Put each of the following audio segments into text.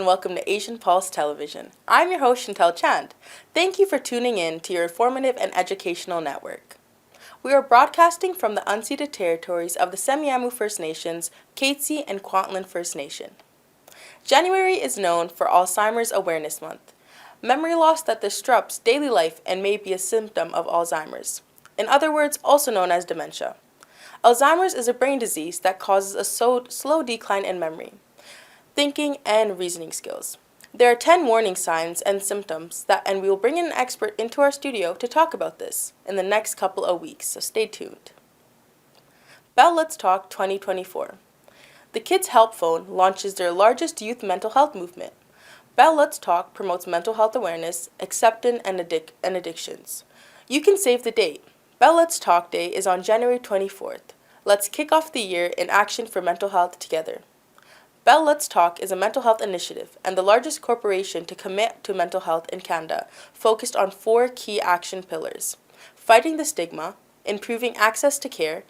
and welcome to Asian Pulse Television. I'm your host, Chantel Chand. Thank you for tuning in to your informative and educational network. We are broadcasting from the unceded territories of the Semiahmoo First Nations, Katzie, and Kwantlen First Nation. January is known for Alzheimer's Awareness Month, memory loss that disrupts daily life and may be a symptom of Alzheimer's. In other words, also known as dementia. Alzheimer's is a brain disease that causes a slow decline in memory, thinking, and reasoning skills. There are 10 warning signs and symptoms and we will bring in an expert into our studio to talk about this in the next couple of weeks, so stay tuned. Bell Let's Talk 2024. The Kids Help Phone launches their largest youth mental health movement. Bell Let's Talk promotes mental health awareness, acceptance, and addictions. You can save the date. Bell Let's Talk Day is on January 24th. Let's kick off the year in action for mental health together. Bell Let's Talk is a mental health initiative and the largest corporation to commit to mental health in Canada, focused on 4 key action pillars: fighting the stigma, improving access to care,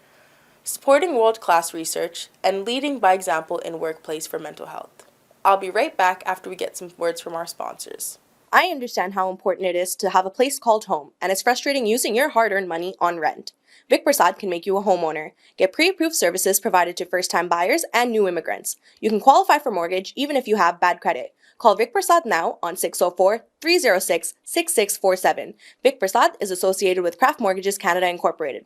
supporting world-class research, and leading by example in workplace for mental health. I'll be right back after we get some words from our sponsors. I understand how important it is to have a place called home, and it's frustrating using your hard-earned money on rent. Vic Prasad can make you a homeowner. Get pre-approved services provided to first-time buyers and new immigrants. You can qualify for mortgage even if you have bad credit. Call Vic Prasad now on 604-306-6647. Vic Prasad is associated with Craft Mortgages Canada Incorporated.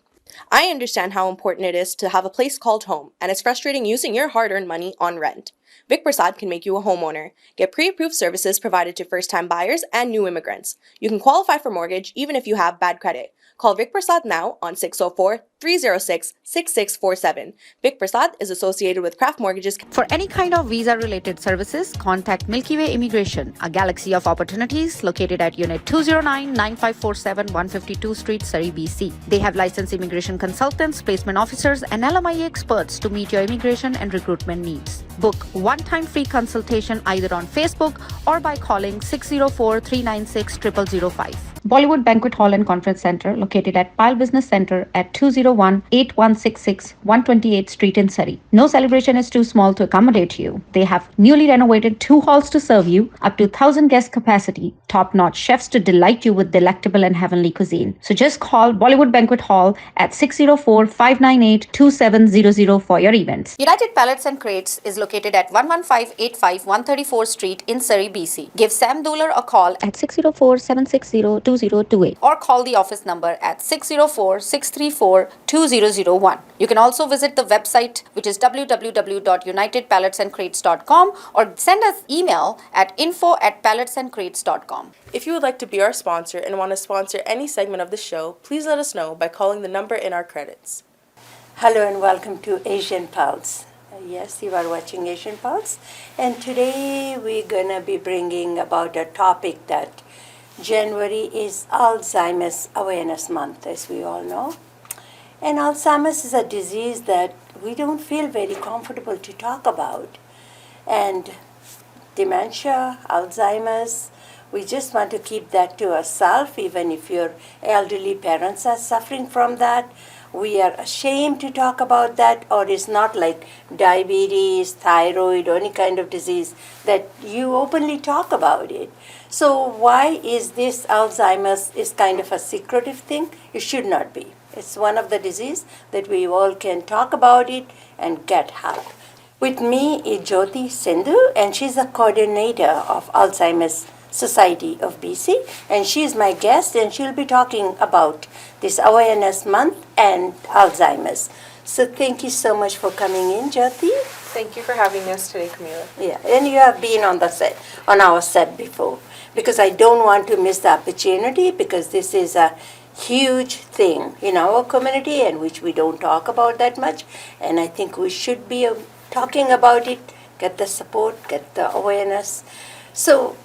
I understand how important it is to have a place called home, and it's frustrating using your hard-earned money on rent. Vic Prasad can make you a homeowner. Get pre-approved services provided to first-time buyers and new immigrants. You can qualify for mortgage even if you have bad credit. Call Vic Prasad now on 604-306-6647. Vic Prasad is associated with Craft Mortgages. For any kind of visa-related services, contact Milky Way Immigration, a galaxy of opportunities located at Unit 209-9547 152 Street, Surrey, BC. They have licensed immigration consultants, placement officers, and LMIA experts to meet your immigration and recruitment needs. Book one-time free consultation either on Facebook or by calling 604-396-0005. Bollywood Banquet Hall and Conference Center, located at Pile Business Center at 201-8166 128th Street in Surrey. No celebration is too small to accommodate you. They have newly renovated 2 halls to serve you, up to 1,000 guest capacity, top-notch chefs to delight you with delectable and heavenly cuisine. So just call Bollywood Banquet Hall at 604-598-2700 for your events. United Pallets and Crates is located at 11585 134th Street in Surrey, BC. Give Sam Dooler a call At 604-760-2028. or call the office number at 604-634-2001. You can also visit the website, which is www.unitedpalletsandcrates.com, or send us email at info@palletsandcrates.com. If you would like to be our sponsor and want to sponsor any segment of the show, please let us know by calling the number in our credits. Hello and welcome to Asian Pulse. Yes, you are watching Asian Pulse, and today we're gonna be bringing about a topic that January is Alzheimer's Awareness Month, as we all know. And Alzheimer's is a disease that we don't feel very comfortable to talk about. And dementia, Alzheimer's, we just want to keep that to ourselves, even if your elderly parents are suffering from that. We are ashamed to talk about that, or it's not like diabetes, thyroid, or any kind of disease that you openly talk about it. So why is this Alzheimer's is kind of a secretive thing? It should not be. It's one of the disease that we all can talk about it and get help. With me is Jyoti Sindhu, and she's a coordinator of Alzheimer's Society of BC, and she's my guest, and she'll be talking about this Awareness Month and Alzheimer's. So thank you so much for coming in, Jyoti. Thank you for having us today, Camila. Yeah, and you have been on the set, on our set before, because I don't want to miss the opportunity, because this is a huge thing in our community and which we don't talk about that much, and I think we should be talking about it, get the support, get the awareness. So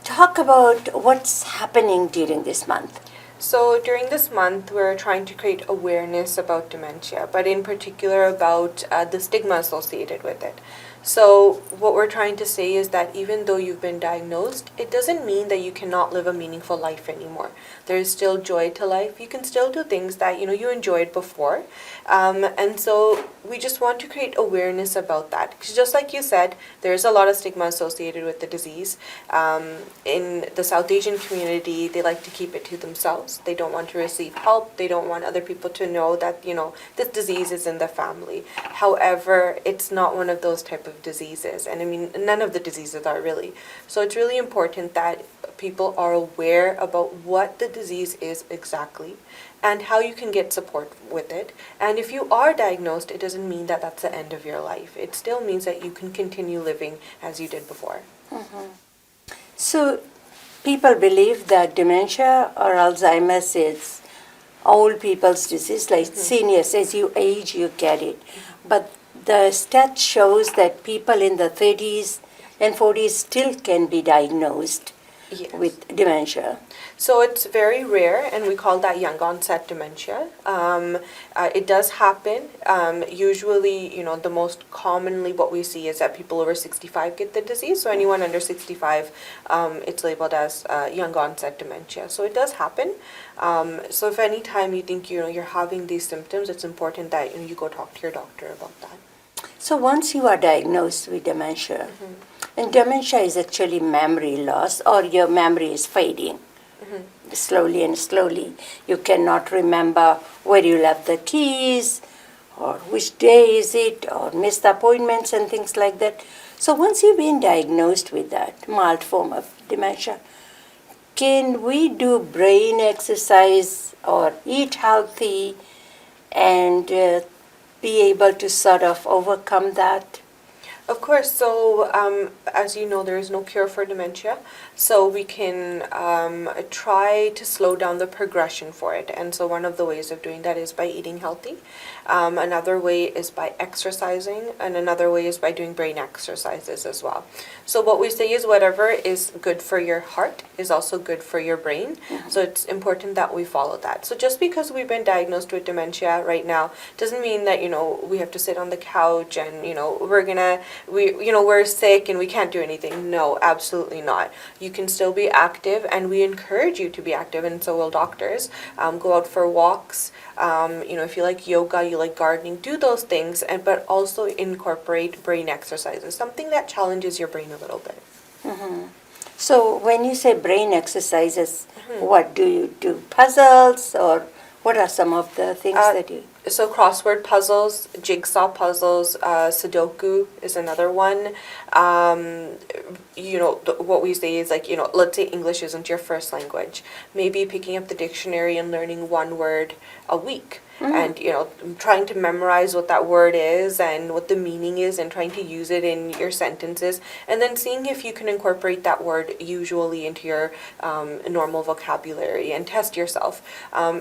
talk about what's happening during this month. So during this month, we're trying to create awareness about dementia, but in particular about the stigma associated with it. So what we're trying to say is that even though you've been diagnosed, it doesn't mean that you cannot live a meaningful life anymore. There is still joy to life. You can still do things that you enjoyed before, and so we just want to create awareness about that. Because just like you said, there is a lot of stigma associated with the disease. In the South Asian community, they like to keep it to themselves. They don't want to receive help. They don't want other people to know that this disease is in the family. However, it's not one of those type of diseases, and I mean none of the diseases are really. So it's really important that people are aware about what the disease is exactly and how you can get support with it. And if you are diagnosed, it doesn't mean that that's the end of your life. It still means that you can continue living as you did before. So people believe that dementia or Alzheimer's is old people's disease, like seniors. As you age, you get it. But the stat shows that people in the 30s and 40s still can be diagnosed Yes. with dementia. So it's very rare, and we call that young onset dementia. It does happen. Usually, the most commonly what we see is that people over 65 get the disease. So anyone under 65, it's labeled as young onset dementia. So it does happen. So if any time you think you're having these symptoms, it's important that you go talk to your doctor about that. So once you are diagnosed with dementia, and dementia is actually memory loss, or your memory is fading slowly and slowly. You cannot remember where you left the keys, or which day is it, or missed appointments and things like that. So once you've been diagnosed with that mild form of dementia, can we do brain exercise or eat healthy and be able to sort of overcome that? Of course. So, as you know, there is no cure for dementia. So we can try to slow down the progression for it. And so one of the ways of doing that is by eating healthy. Another way is by exercising. And another way is by doing brain exercises as well. So what we say is whatever is good for your heart is also good for your brain. So it's important that we follow that. So just because we've been diagnosed with dementia right now doesn't mean that, we have to sit on the couch and, we're sick and we can't do anything. No, absolutely not. You can still be active, and we encourage you to be active, and so will doctors. Go out for walks. If you like yoga, you like gardening, do those things, but also incorporate brain exercises, something that challenges your brain a little bit. So when you say brain exercises, what do you do? Puzzles, or what are some of the things that you... So crossword puzzles, jigsaw puzzles, Sudoku is another one. What we say is let's say English isn't your first language. Maybe picking up the dictionary and learning one word a week. And, trying to memorize what that word is and what the meaning is and trying to use it in your sentences. And then seeing if you can incorporate that word usually into your normal vocabulary and test yourself.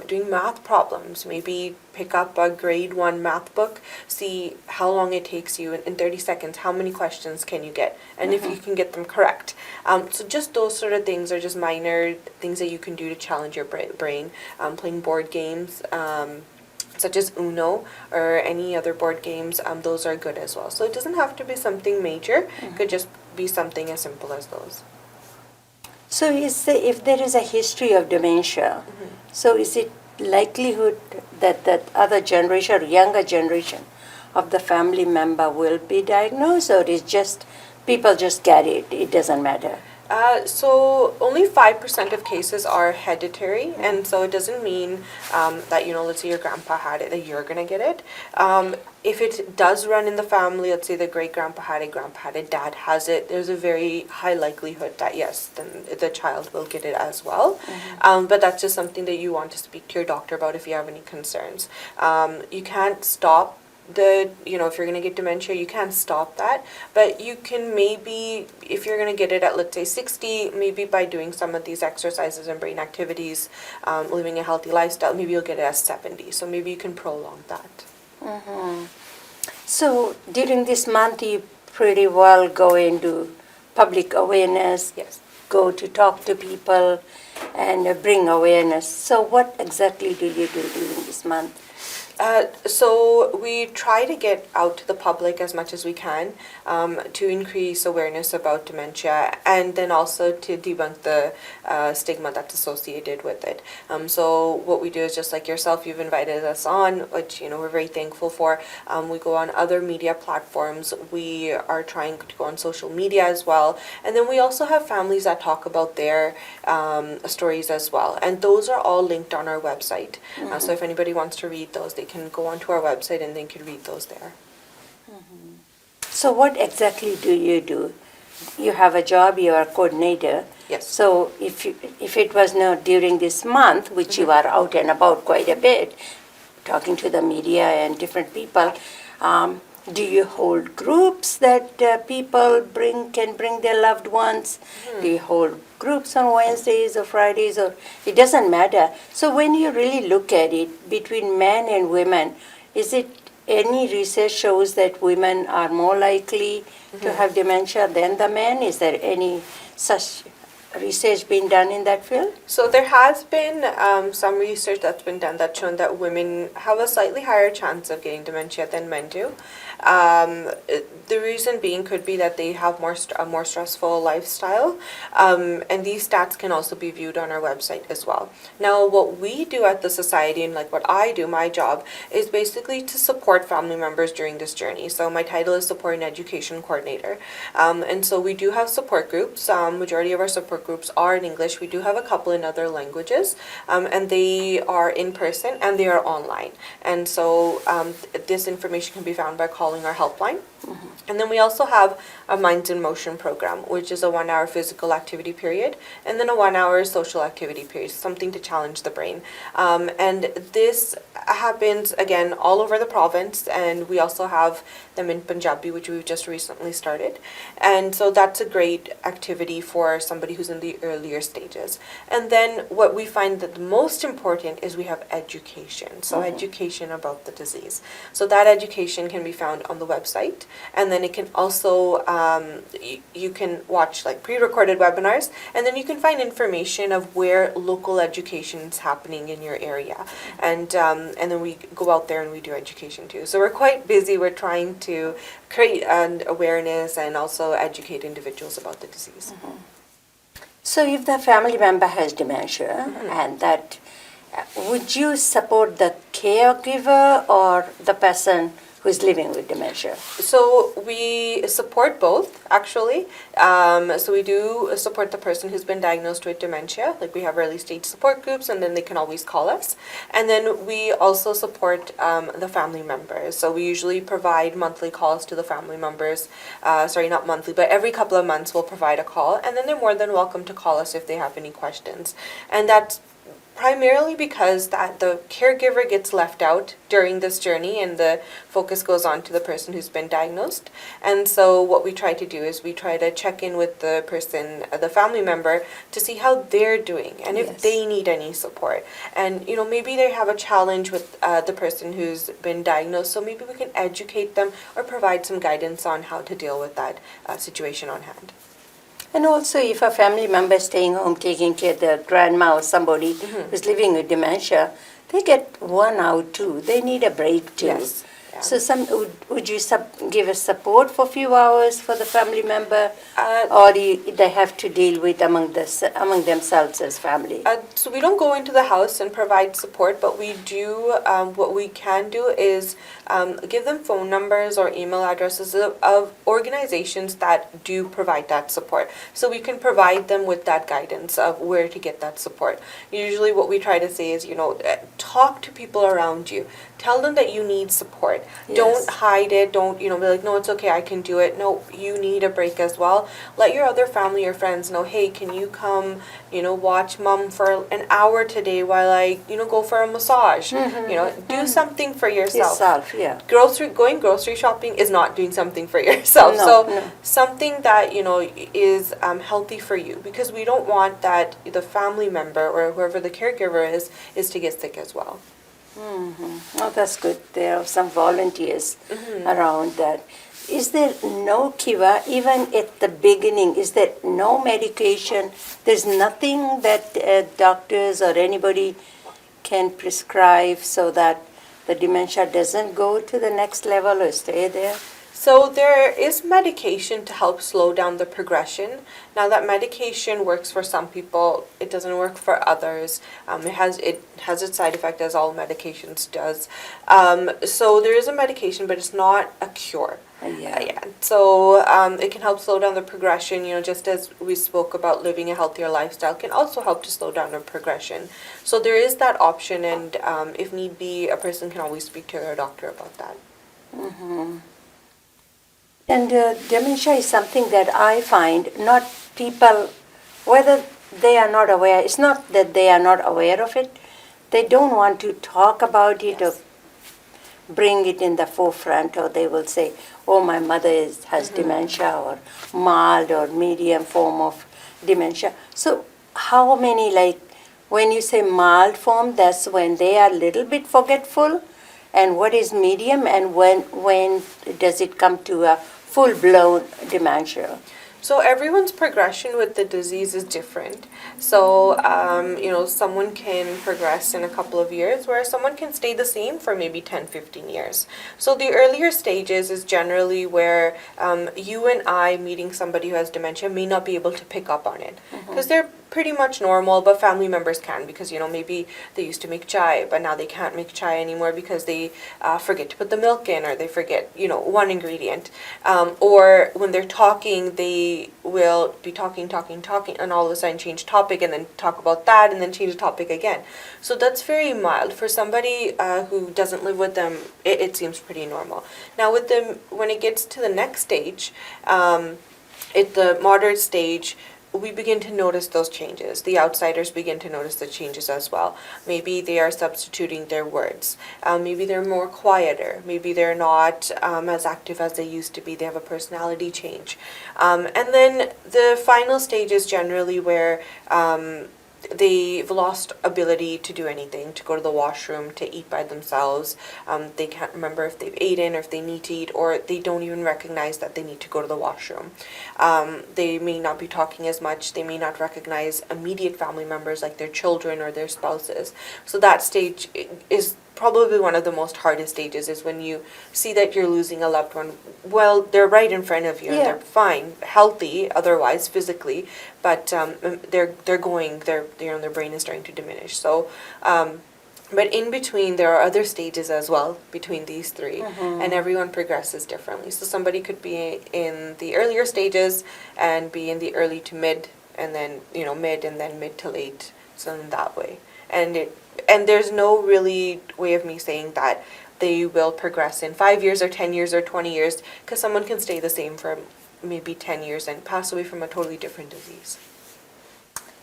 Doing math problems, maybe pick up a grade 1 math book, see how long it takes you in 30 seconds, how many questions can you get, and if you can get them correct. So just those sort of things are just minor things that you can do to challenge your brain. Playing board games, such as Uno or any other board games, those are good as well. So it doesn't have to be something major. It could just be something as simple as those. So if there is a history of dementia, so is it likelihood that that other generation or younger generation of the family member will be diagnosed, or is just people just get it, it doesn't matter? So only 5% of cases are hereditary, and so it doesn't mean that, let's say your grandpa had it, that you're going to get it. If it does run in the family, let's say the great-grandpa had it, dad has it, there's a very high likelihood that, yes, then the child will get it as well. But that's just something that you want to speak to your doctor about if you have any concerns. You can't stop if you're going to get dementia, you can't stop that, but you can maybe, if you're going to get it at, let's say, 60, maybe by doing some of these exercises and brain activities, living a healthy lifestyle, maybe you'll get it at 70, so maybe you can prolong that. So during this month, you pretty well go into public awareness, Yes. go to talk to people and bring awareness. So what exactly do you do during this month? So we try to get out to the public as much as we can to increase awareness about dementia, and then also to debunk the stigma that's associated with it. So what we do is, just like yourself, you've invited us on, which we're very thankful for. We go on other media platforms. We are trying to go on social media as well, and then we also have families that talk about their stories as well, and those are all linked on our website. So if anybody wants to read those, they can go onto our website and they can read those there. So what exactly do you do? You have a job, you are a coordinator. Yes. So if it was not during this month, which you are out and about quite a bit, talking to the media and different people, do you hold groups that people can bring their loved ones? Do you hold groups on Wednesdays or Fridays, or it doesn't matter? So when you really look at it between men and women, is it any research shows that women are more likely to have dementia than the men? Is there any such research being done in that field? So there has been some research that's been done that's shown that women have a slightly higher chance of getting dementia than men do. The reason being could be that they have a more stressful lifestyle, and these stats can also be viewed on our website as well. Now, what we do at the society, and like what I do, my job, is basically to support family members during this journey. So my title is Support and Education Coordinator, and so we do have support groups. Majority of our support groups are in English. We do have a couple in other languages, and they are in person and they are online. And so this information can be found by calling our helpline. And then we also have a Minds in Motion program, which is a 1 hour physical activity period, and then a 1 hour social activity period, something to challenge the brain. And this happens, again, all over the province, and we also have them in Punjabi, which we've just recently started. And so that's a great activity for somebody who's in the earlier stages. And then what we find that the most important is we have education. So education about the disease. So that education can be found on the website. And then it can also, you can watch like pre-recorded webinars, and then you can find information of where local education is happening in your area. And then we go out there and we do education too. So we're quite busy. We're trying to create an awareness and also educate individuals about the disease. So if the family member has dementia, and that, would you support the caregiver or the person who's living with dementia? So we support both, actually. So we do support the person who's been diagnosed with dementia. Like, we have early stage support groups, and then they can always call us. And then we also support the family members. So we usually provide monthly calls to the family members. Sorry, not monthly, but every couple of months we'll provide a call. And then they're more than welcome to call us if they have any questions. And that's primarily because that the caregiver gets left out during this journey, and the focus goes on to the person who's been diagnosed. And so what we try to do is we try to check in with the person, the family member, to see how they're doing and if they need any support. And maybe they have a challenge with the person who's been diagnosed, so maybe we can educate them or provide some guidance on how to deal with that situation on hand. And also, if a family member is staying home taking care of their grandma or somebody who's living with dementia, they get worn out too. They need a break too. Yes. Yeah. So would you give a support for a few hours for the family member, or they have to deal with among themselves as family? So we don't go into the house and provide support, but we do, what we can do is give them phone numbers or email addresses of organizations that do provide that support. So we can provide them with that guidance of where to get that support. Usually what we try to say is, talk to people around you. Tell them that you need support. Yes. Don't hide it. Don't, be like, no, it's okay, I can do it. No, you need a break as well. Let your other family or friends know, hey, can you come, watch mom for an hour today while I, go for a massage. Do something for yourself. Yeah. Going grocery shopping is not doing something for yourself. No. Something that, is healthy for you, because we don't want that the family member or whoever the caregiver is to get sick as well. Oh, that's good. There are some volunteers around that. Is there no Kiva, even at the beginning, is there no medication? There's nothing that doctors or anybody can prescribe so that the dementia doesn't go to the next level or stay there? So there is medication to help slow down the progression. Now that medication works for some people, it doesn't work for others. It has its side effect, as all medications does. So there is a medication, but it's not a cure. Yeah. So it can help slow down the progression. Just as we spoke about living a healthier lifestyle, can also help to slow down the progression. So there is that option, and if need be, a person can always speak to their doctor about that. Mm-hmm. And dementia is something that I find not people, whether they are not aware, it's not that they are not aware of it, they don't want to talk about it or bring it in the forefront, or they will say, oh, my mother has dementia, or mild or medium form of dementia. So how many, like, when you say mild form, that's when they are a little bit forgetful, and what is medium, and when does it come to a full-blown dementia? So everyone's progression with the disease is different. So, someone can progress in a couple of years, whereas someone can stay the same for maybe 10, 15 years. So the earlier stages is generally where you and I meeting somebody who has dementia may not be able to pick up on it. Because they're pretty much normal, but family members can, because maybe they used to make chai, but now they can't make chai anymore because they forget to put the milk in, or they forget one ingredient, or when they're talking they will be talking, and all of a sudden change topic, and then talk about that, and then change the topic again. So that's very mild. For somebody who doesn't live with them, it seems pretty normal. Now with them, when it gets to the next stage, at the moderate stage, we begin to notice those changes. The outsiders begin to notice the changes as well. Maybe they are substituting their words. Maybe they're more quieter. Maybe they're not as active as they used to be. They have a personality change. And then the final stage is generally where they've lost ability to do anything, to go to the washroom, to eat by themselves. They can't remember if they've eaten or if they need to eat, or they don't even recognize that they need to go to the washroom. They may not be talking as much. They may not recognize immediate family members like their children or their spouses. So that stage is probably one of the most hardest stages, is when you see that you're losing a loved one. Well, they're right in front of you, and they're fine, healthy otherwise physically, but their brain is starting to diminish. So but in between, there are other stages as well between these three, and everyone progresses differently. So somebody could be in the earlier stages and be in the early to mid, and then mid, and then mid to late. So in that way, and there's no really way of me saying that they will progress in 5 years or 10 years or 20 years, because someone can stay the same for maybe 10 years and pass away from a totally different disease.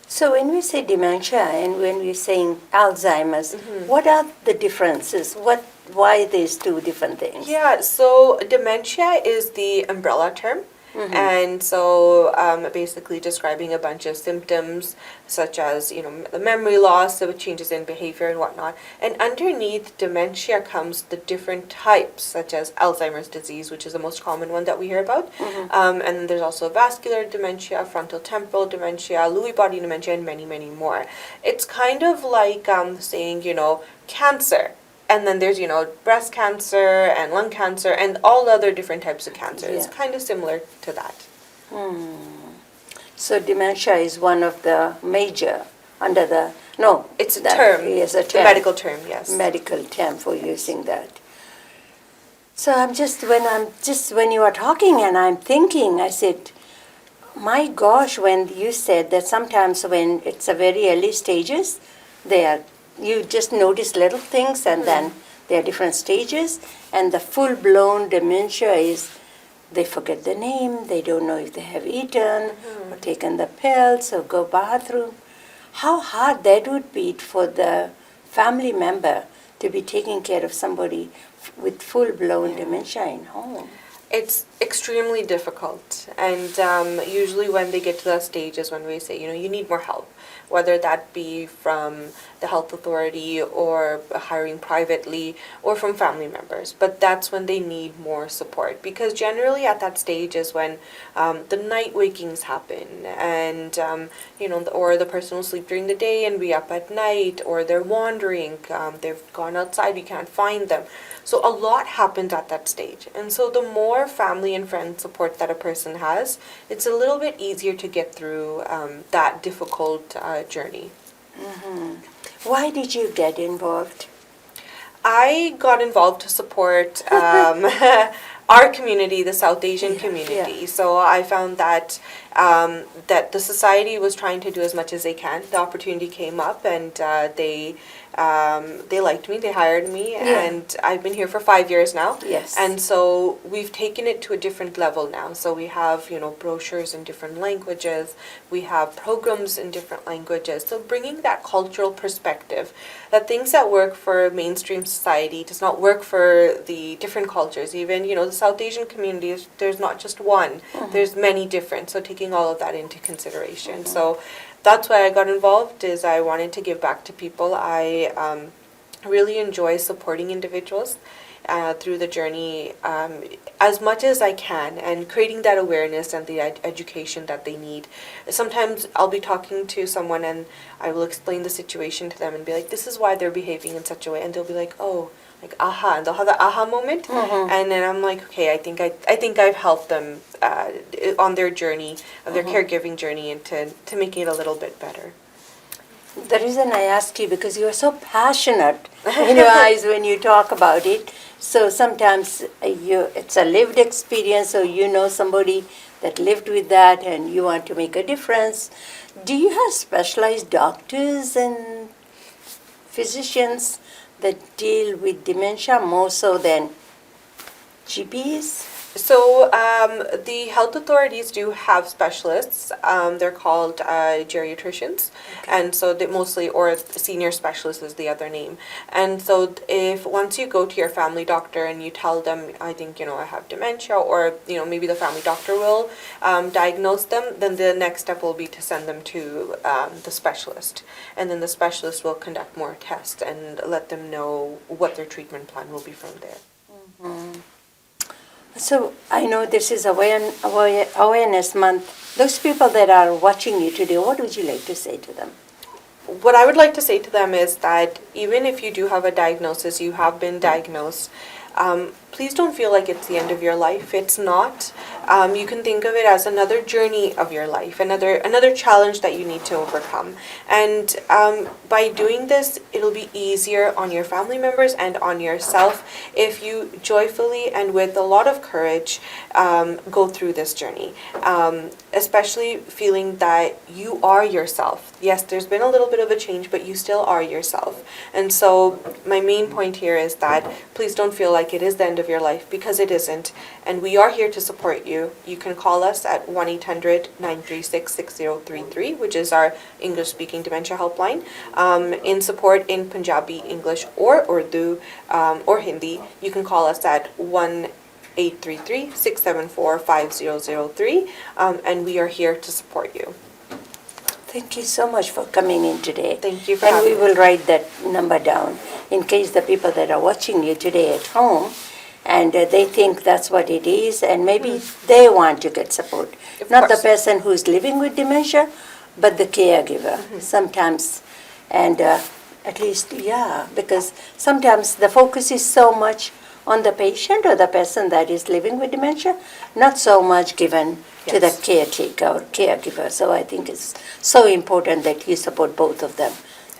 So when we say dementia and when we're saying Alzheimer's, what are the differences? Why these two different things? Yeah, so dementia is the umbrella term. And so basically describing a bunch of symptoms such as, the memory loss, the changes in behavior and whatnot. And underneath dementia comes the different types, such as Alzheimer's disease, which is the most common one that we hear about. And there's also vascular dementia, frontotemporal dementia, Lewy body dementia, and many, many more. It's kind of like saying, cancer. And then there's, breast cancer and lung cancer and all other different types of cancer. It's kind of similar to that. So dementia is one of the major It's a term. Yes, a It's term. a medical term, yes. Medical term for using that. So when you are talking and I'm thinking, I said, my gosh, when you said that sometimes when it's a very early stages, you just notice little things, and then there are different stages, and the full-blown dementia is they forget the name, they don't know if they have eaten or taken the pills or go bathroom. How hard that would be for the family member to be taking care of somebody with full-blown dementia in home. It's extremely difficult, and usually when they get to that stage is when we say, you need more help. whether that be from the health authority or hiring privately or from family members. But that's when they need more support, because generally at that stage is when the night wakings happen, and or the person will sleep during the day and be up at night, or they're wandering, they've gone outside, we can't find them. So a lot happens at that stage. And so the more family and friend support that a person has, it's a little bit easier to get through that difficult journey. Why did you get involved? I got involved to support our community, the South Asian community. Yeah. So I found that that the society was trying to do as much as they can. The opportunity came up, and they liked me. They hired me, and I've been here for 5 years now. Yes. And so we've taken it to a different level now. So we have brochures in different languages. We have programs in different languages. So bringing that cultural perspective, that things that work for mainstream society does not work for the different cultures. Even the South Asian communities, there's not just one. There's many different. So taking all of that into consideration. So that's why I got involved, is I wanted to give back to people. I really enjoy supporting individuals through the journey as much as I can, and creating that awareness and the education that they need. Sometimes I'll be talking to someone and I will explain the situation to them and be like, this is why they're behaving in such a way, and they'll be like, oh, like aha, and they'll have the aha moment, and then I'm like, okay, I think I've helped them on their journey, of their caregiving journey, and to making it a little bit better. The reason I ask you, because you are so passionate in your eyes when you talk about it. So sometimes it's a lived experience, so somebody that lived with that and you want to make a difference. Do you have specialized doctors and physicians that deal with dementia more so than GPs? So the health authorities do have specialists. They're called geriatricians, and so they mostly, or senior specialist is the other name. And so if once you go to your family doctor and you tell them, I think I have dementia, or maybe the family doctor will diagnose them, then the next step will be to send them to the specialist, and then the specialist will conduct more tests and let them know what their treatment plan will be from there. So I know this is Awareness Month. Those people that are watching you today, what would you like to say to them? What I would like to say to them is that even if you do have a diagnosis, you have been diagnosed, please don't feel like it's the end of your life. It's not. You can think of it as another journey of your life, another challenge that you need to overcome. And by doing this, it'll be easier on your family members and on yourself if you joyfully and with a lot of courage go through this journey. Especially feeling that you are yourself. Yes, there's been a little bit of a change, but you still are yourself. And so my main point here is that please don't feel like it is the end of your life, because it isn't. And we are here to support you. You can call us at 1-800-936-6033, which is our English-speaking dementia helpline. In support in Punjabi, English, or Urdu, or Hindi, you can call us at 1-833-674-5003, and we are here to support you. Thank you so much for coming in today. Thank you for and having we will write that number down in case the people that are watching you today at home and they think that's what it is, and maybe they want to get support. Not the person who's living with dementia, but the caregiver sometimes. And at least, because sometimes the focus is so much on the patient or the person that is living with dementia, not so much given to the caretaker or caregiver. So I think it's so important that you support both of them.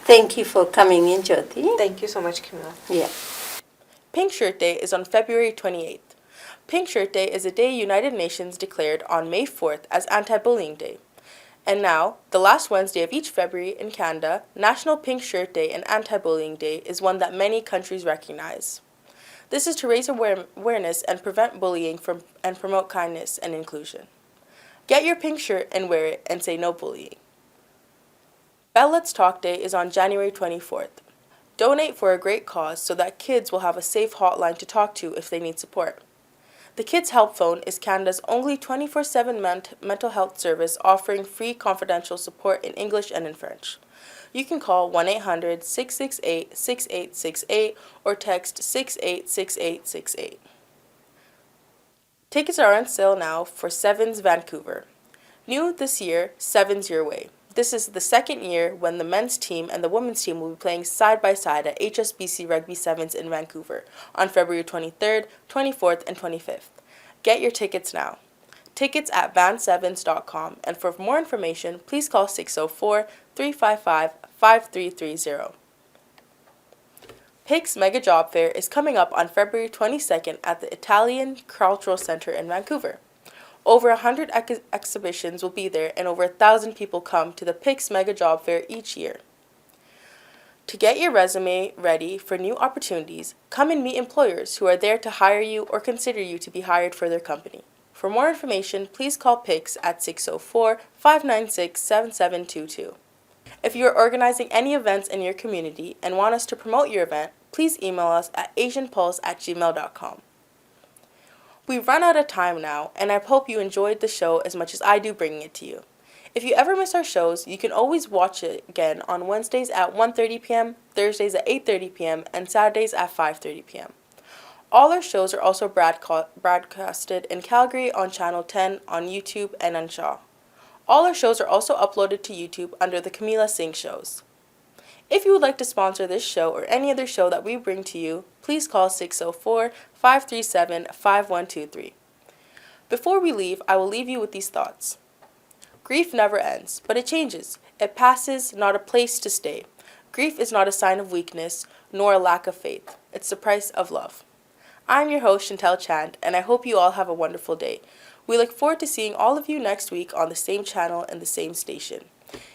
Thank you for coming in, Jyoti. Thank you so much, Camilla. Yeah. Pink Shirt Day is on February 28th. Pink Shirt Day is a day United Nations declared on May 4th as Anti-Bullying Day. And now, the last Wednesday of each February in Canada, National Pink Shirt Day and Anti-Bullying Day is one that many countries recognize. This is to raise awareness and prevent bullying and promote kindness and inclusion. Get your pink shirt and wear it and say no bullying. Bell Let's Talk Day is on January 24th. Donate for a great cause so that kids will have a safe hotline to talk to if they need support. The Kids Help Phone is Canada's only 24/7 mental health service offering free confidential support in English and in French. You can call 1-800-668-6868 or text 686868. Tickets are on sale now for Sevens Vancouver. New this year, Sevens Your Way. This is the second year when the men's team and the women's team will be playing side by side at HSBC Rugby Sevens in Vancouver on February 23rd, 24th, and 25th. Get your tickets now. Tickets at vansevens.com, and for more information, please call 604-355-5330. PIC's Mega Job Fair is coming up on February 22nd at the Italian Cultural Centre in Vancouver. Over 100 exhibitions will be there, and over 1,000 people come to the PIC's Mega Job Fair each year. To get your resume ready for new opportunities, come and meet employers who are there to hire you or consider you to be hired for their company. For more information, please call PICS at 604-596-7722. If you are organizing any events in your community and want us to promote your event, please email us at asianpulse@gmail.com. We've run out of time now, and I hope you enjoyed the show as much as I do bringing it to you. If you ever miss our shows, you can always watch it again on Wednesdays at 1:30 p.m., Thursdays at 8:30 p.m., and Saturdays at 5:30 p.m. All our shows are also broadcasted in Calgary on Channel 10 on YouTube and on Shaw. All our shows are also uploaded to YouTube under the Camila Singh Shows. If you would like to sponsor this show or any other show that we bring to you, please call 604-537-5123. Before we leave, I will leave you with these thoughts. Grief never ends, but it changes. It passes, not a place to stay. Grief is not a sign of weakness, nor a lack of faith. It's the price of love. I'm your host, Chantel Chand, and I hope you all have a wonderful day. We look forward to seeing all of you next week on the same channel and the same station.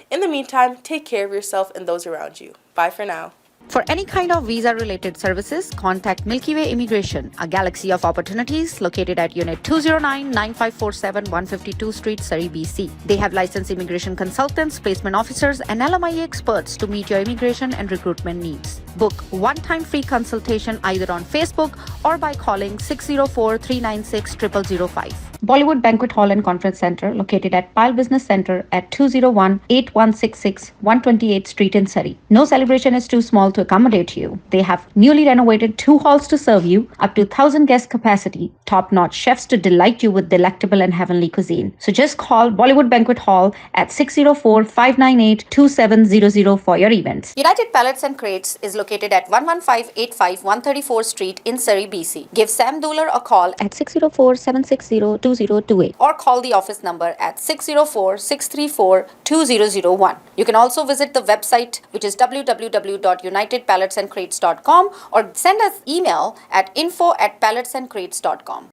In the meantime, take care of yourself and those around you. Bye for now. For any kind of visa-related services, contact Milky Way Immigration, a galaxy of opportunities located at Unit 209-9547 152 Street, Surrey, BC. They have licensed immigration consultants, placement officers, and LMIA experts to meet your immigration and recruitment needs. Book one-time free consultation either on Facebook or by calling 604-396-0005. Bollywood Banquet Hall and Conference Center, located at Pyle Business Center at 201-8166 128th Street in Surrey. No celebration is too small to accommodate you. They have newly renovated 2 halls to serve you, up to 1,000 guest capacity, top-notch chefs to delight you with delectable and heavenly cuisine. So just call Bollywood Banquet Hall at 604-598-2700 for your events. United Pallets and Crates is located at 11585 134th Street in Surrey, BC. Give Sam Dooler a call At 604-760-2028. or call the office number at 604-634-2001. You can also visit the website, which is www.unitedpalletsandcrates.com, or send us email at info@palletsandcrates.com.